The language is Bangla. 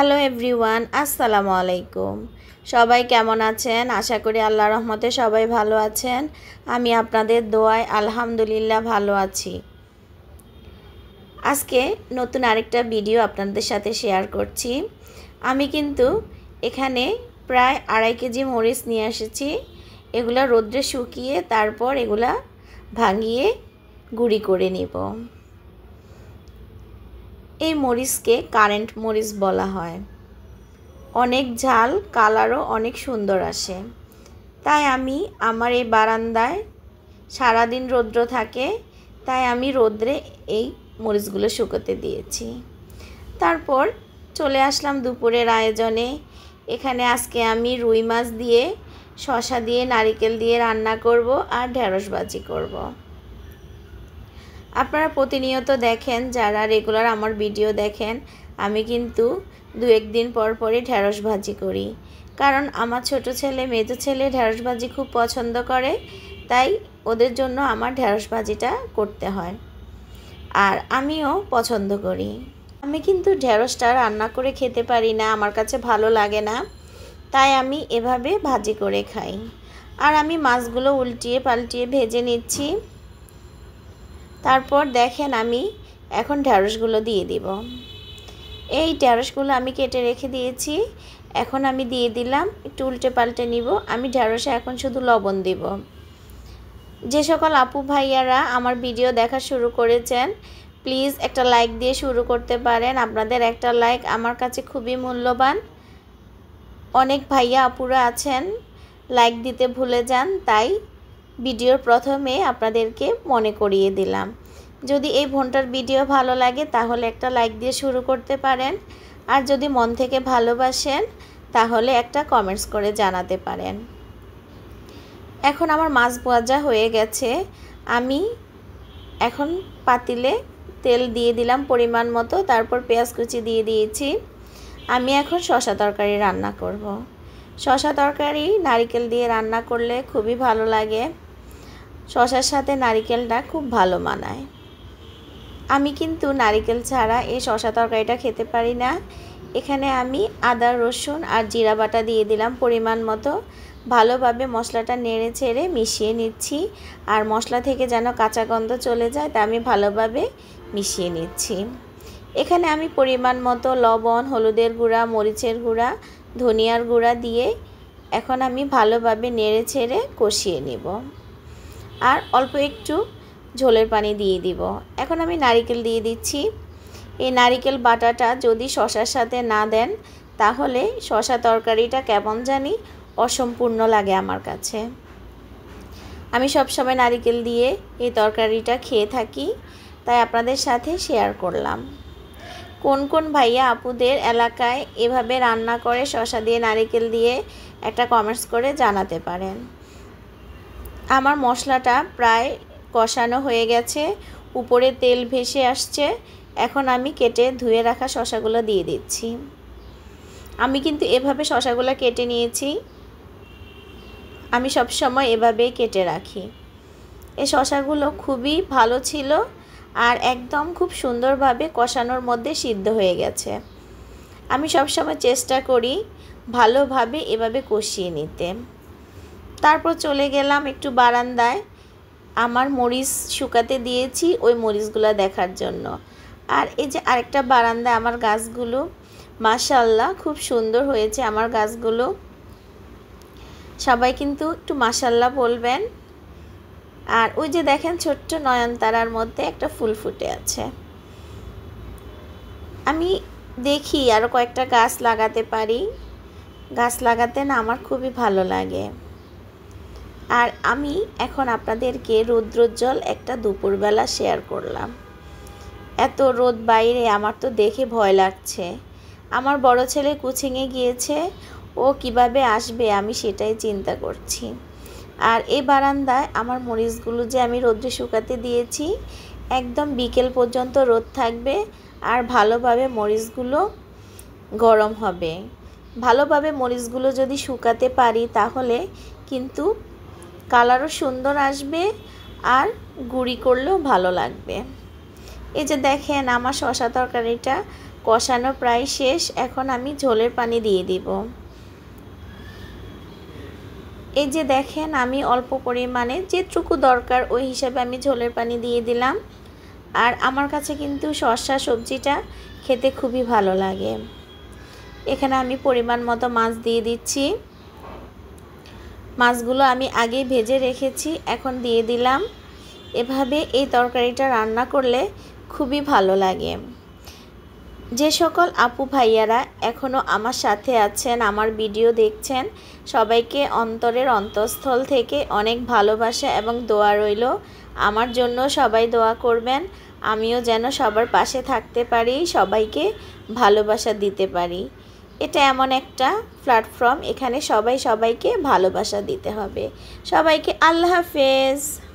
হ্যালো এভরিওয়ান, আসসালামু আলাইকুম। সবাই কেমন আছেন? আশা করি আল্লাহর রহমতে সবাই ভালো আছেন। আমি আপনাদের দোয়ায় আলহামদুলিল্লাহ ভালো আছি। আজকে নতুন আরেকটা ভিডিও আপনাদের সাথে শেয়ার করছি। আমি কিন্তু এখানে প্রায় 2.5 কেজি মরিচ নিয়ে এসেছি। এগুলা রোদ্রে শুকিয়ে তারপর এগুলা ভাঙিয়ে গুঁড়ি করে নিব। এই মরিচকে কারেন্ট মরিচ বলা হয়। অনেক ঝাল, কালারও অনেক সুন্দর আসে। তাই আমি আমার এই বারান্দায় সারাদিন রৌদ্র থাকে, তাই আমি রৌদ্রে এই মরিচগুলো শুকোতে দিয়েছি। তারপর চলে আসলাম দুপুরের আয়োজনে। এখানে আজকে আমি রুই মাছ দিয়ে, শসা দিয়ে, নারিকেল দিয়ে রান্না করব আর ঢেঁড়স ভাজি করব। আপনারা প্রতিনিয়ত দেখেন, যারা রেগুলার আমার ভিডিও দেখেন, আমি কিন্তু 2-1 দিন পর পরই ঢেঁড়স ভাজি করি। কারণ আমার ছোট ছেলে, মেজো ছেলে ঢেঁড়স ভাজি খুব পছন্দ করে, তাই ওদের জন্য আমার ঢেঁড়স ভাজিটা করতে হয়। আর আমিও পছন্দ করি। আমি কিন্তু ঢেঁড়সটা রান্না করে খেতে পারি না, আমার কাছে ভালো লাগে না, তাই আমি এভাবে ভাজি করে খাই। আর আমি মাছগুলো উল্টিয়ে পাল্টিয়ে ভেজে নিচ্ছি। তারপর দেখেন আমি এখন ঢেঁড়সগুলো দিয়ে দিব। এই ঢেঁড়সগুলো আমি কেটে রেখে দিয়েছি। এখন আমি দিয়ে দিলাম, একটু উল্টে পাল্টে নিব। আমি ঢেঁড়সে এখন শুধু লবণ দিব। যে সকল আপু ভাইয়ারা আমার ভিডিও দেখা শুরু করেছেন, প্লিজ একটা লাইক দিয়ে শুরু করতে পারেন। আপনাদের একটা লাইক আমার কাছে খুবই মূল্যবান। অনেক ভাইয়া আপুরা আছেন লাইক দিতে ভুলে যান, তাই ভিডিওর প্রথমে আপনাদেরকে মনে করিয়ে দিলাম। যদি এই বোনটার ভিডিও ভালো লাগে তাহলে একটা লাইক দিয়ে শুরু করতে পারেন। আর যদি মন থেকে ভালোবাসেন তাহলে একটা কমেন্টস করে জানাতে পারেন। এখন আমার মাছ ভাজা হয়ে গেছে। আমি এখন পাতিলে তেল দিয়ে দিলাম পরিমাণ মতো, তারপর পেঁয়াজ কুচি দিয়ে দিয়েছি। আমি এখন শসা তরকারি রান্না করব। শসা তরকারি নারিকেল দিয়ে রান্না করলে খুবই ভালো লাগে। শসার সাথে নারিকেলটা খুব ভালো মানায়। আমি কিন্তু নারিকেল ছাড়া এই শসা তরকারিটা খেতে পারি না। এখানে আমি আদা, রসুন আর জিরা বাটা দিয়ে দিলাম পরিমাণ মতো। ভালোভাবে মশলাটা নেড়ে ছেড়ে মিশিয়ে নিচ্ছি। আর মশলা থেকে যেন কাঁচা গন্ধ চলে যায়, তা আমি ভালোভাবে মিশিয়ে নিচ্ছি। এখানে আমি পরিমাণ মতো লবণ, হলুদের গুঁড়া, মরিচের গুঁড়া, ধনিয়ার গুঁড়া দিয়ে এখন আমি ভালোভাবে নেড়ে ছেড়ে কষিয়ে নিব। আর অল্প একটু ঝোলের পানি দিয়ে দিব। এখন আমি নারিকেল দিয়ে দিচ্ছি। এই নারিকেল বাটাটা যদি শসার সাথে না দেন তাহলে শসা তরকারিটা কেমন জানি অসম্পূর্ণ লাগে আমার কাছে। আমি সবসময় নারিকেল দিয়ে এই তরকারিটা খেয়ে থাকি, তাই আপনাদের সাথে শেয়ার করলাম। কোন কোন ভাইয়া আপুদের এলাকায় এভাবে রান্না করে শসা দিয়ে, নারিকেল দিয়ে একটা কমেন্টস করে জানাতে পারেন। আমার মশলাটা প্রায় কষানো হয়ে গেছে, উপরে তেল ভেসে আসছে। এখন আমি কেটে ধুয়ে রাখা শসাগুলো দিয়ে দিচ্ছি। আমি কিন্তু এভাবে শসাগুলো কেটে নিয়েছি। আমি সব সময় এভাবেই কেটে রাখি। এই শসাগুলো খুবই ভালো ছিল আর একদম খুব সুন্দরভাবে কষানোর মধ্যে সিদ্ধ হয়ে গেছে। আমি সব সময় চেষ্টা করি ভালোভাবে এভাবে কষিয়ে নিতে। তারপর চলে গেলাম একটু বারান্দায়। আমার মরিচ শুকাতে দিয়েছি ওই মরিচগুলো দেখার জন্য। আর এই যে আরেকটা বারান্দায় আমার গাছগুলো, মাশাআল্লাহ খুব সুন্দর হয়েছে আমার গাছগুলো। সবাই কিন্তু একটু মাশাআল্লাহ বলবেন। আর ওই যে দেখেন ছোট্ট নয়নতারার মধ্যে একটা ফুল ফুটে আছে। আমি দেখি আরও কয়েকটা গাছ লাগাতে পারি। গাছ লাগাতে না আমার খুবই ভালো লাগে। আর আমি এখন আপনাদেরকে রৌদ্রোজ্জ্বল একটা দুপুরবেলা শেয়ার করলাম। এত রোদ বাইরে, আমার তো দেখে ভয় লাগছে। আমার বড় ছেলে কোচিংয়ে গিয়েছে, ও কিভাবে আসবে আমি সেটাই চিন্তা করছি। আর এই বারান্দায় আমার মরিচগুলো যে আমি রোদ্রে শুকাতে দিয়েছি, একদম বিকেল পর্যন্ত রোদ থাকবে আর ভালোভাবে মরিচগুলো গরম হবে। ভালোভাবে মরিচগুলো যদি শুকাতে পারি তাহলে কিন্তু কালারও সুন্দর আসবে আর গুঁড়ি করলেও ভালো লাগবে। এই যে দেখেন আমার শসা তরকারিটা কষানো প্রায় শেষ। এখন আমি ঝোলের পানি দিয়ে দিব। এই যে দেখেন আমি অল্প পরিমাণে যেটুকু দরকার ওই হিসাবে আমি ঝোলের পানি দিয়ে দিলাম। আর আমার কাছে কিন্তু শসা সবজিটা খেতে খুবই ভালো লাগে। এখানে আমি পরিমাণ মতো মাছ দিয়ে দিচ্ছি। মাছগুলো আমি আগেই ভেজে রেখেছি, এখন দিয়ে দিলাম। এভাবে এই তরকারিটা রান্না করলে খুবই ভালো লাগে। যে সকল আপু ভাইয়ারা এখনও আমার সাথে আছেন, আমার ভিডিও দেখছেন, সবাইকে অন্তরের অন্তঃস্থল থেকে অনেক ভালোবাসা এবং দোয়া রইল। আমার জন্য সবাই দোয়া করবেন, আমিও যেন সবার পাশে থাকতে পারি, সবাইকে ভালোবাসা দিতে পারি। এটা এমন একটা প্ল্যাটফর্ম, এখানে সবাই সবাইকে ভালোবাসা দিতে হবে। সবাইকে আল্লাহ হাফেজ।